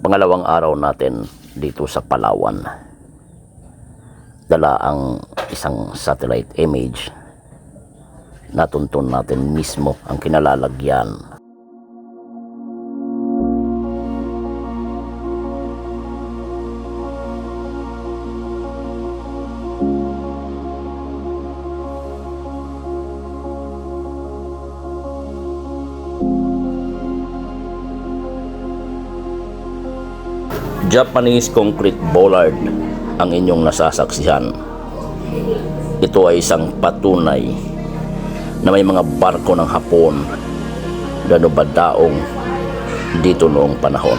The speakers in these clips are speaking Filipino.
Pangalawang araw natin dito sa Palawan. Dala ang isang satellite image. Natuntun natin mismo ang kinalalagyan. Japanese concrete bollard ang inyong nasasaksihan. Ito ay isang patunay na may mga barko ng Hapon na dumadaong dito noong panahon.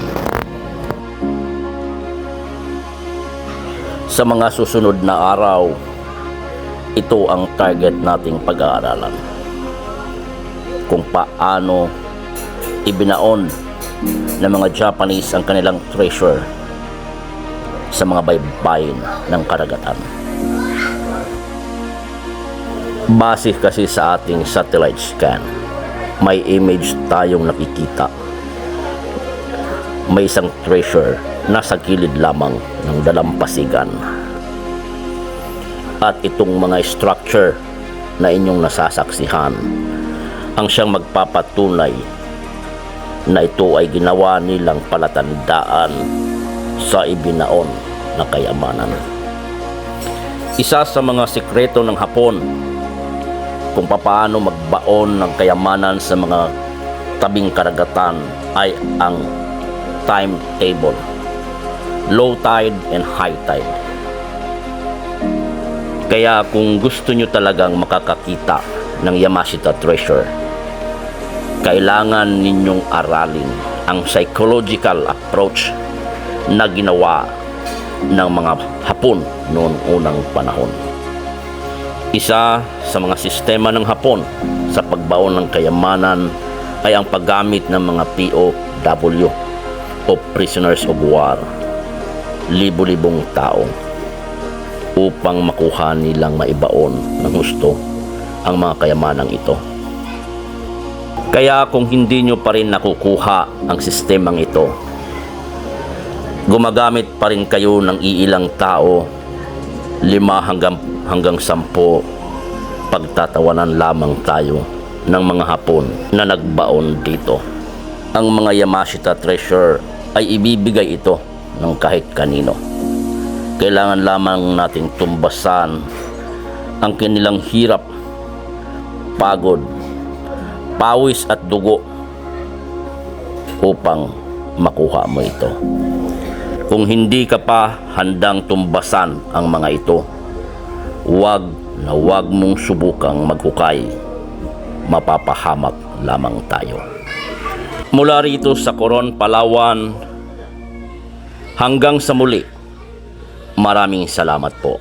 Sa mga susunod na araw, ito ang target nating pag-aaralan. Kung paano ibinaon ng mga Japanese ang kanilang treasure sa mga baybayin ng karagatan. Base kasi sa ating satellite scan, may image tayong nakikita. May isang treasure na sa gilid lamang ng dalampasigan. At itong mga structure na inyong nasasaksihan ang siyang magpapatunay na ito ay ginawa nilang palatandaan sa ibinaon na kayamanan. Isa sa mga sikreto ng Hapon kung paano magbaon ng kayamanan sa mga tabing karagatan ay ang timetable, low tide and high tide. Kaya kung gusto nyo talagang makakakita ng Yamashita treasure, kailangan ninyong aralin ang psychological approach na ginawa ng mga Hapon noong unang panahon. Isa sa mga sistema ng Hapon sa pagbaon ng kayamanan ay ang paggamit ng mga POW o prisoners of war, libo-libong tao, upang makuha nilang maibaon ng husto ang mga kayamanang ito. Kaya kung hindi nyo pa rin nakukuha ang sistemang ito, gumagamit pa rin kayo ng iilang tao, 5 hanggang 10, pagtatawanan lamang tayo ng mga Hapon na nagbaon dito. Ang mga Yamashita treasure ay ibibigay ito ng kahit kanino. Kailangan lamang nating tumbasan ang kanilang hirap, pagod, pawis at dugo upang makuha mo ito. Kung hindi ka pa handang tumbasan ang mga ito, huwag mong subukang maghukay. Mapapahamak lamang tayo. Mula rito sa Coron, Palawan, hanggang sa muli, maraming salamat po.